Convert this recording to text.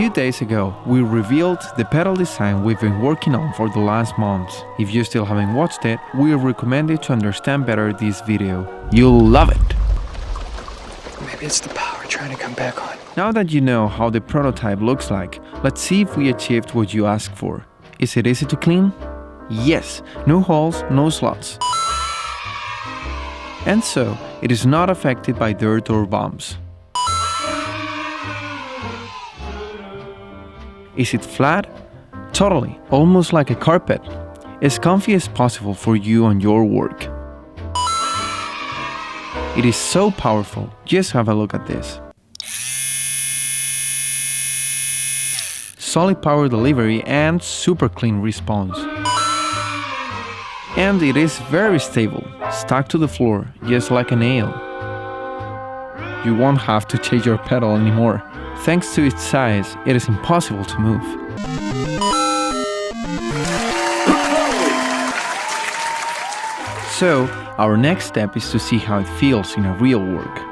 few days ago, we revealed the pedal design we've been working on for the last months. If you still haven't watched it, we recommend it to understand better this video. You'll love it! Maybe it's the power trying to come back on. Now that you know how the prototype looks like, let's see if we achieved what you asked for. Is it easy to clean? Yes, no holes, no slots. And so, it is not affected by dirt or bumps. Is it flat? Totally, almost like a carpet. As comfy as possible for you and your work. It is so powerful, just have a look at this. Solid power delivery and super clean response. And it is very stable, stuck to the floor, just like a nail. You won't have to change your pedal anymore. Thanks to its size, it is impossible to move. So, our next step is to see how it feels in a real work.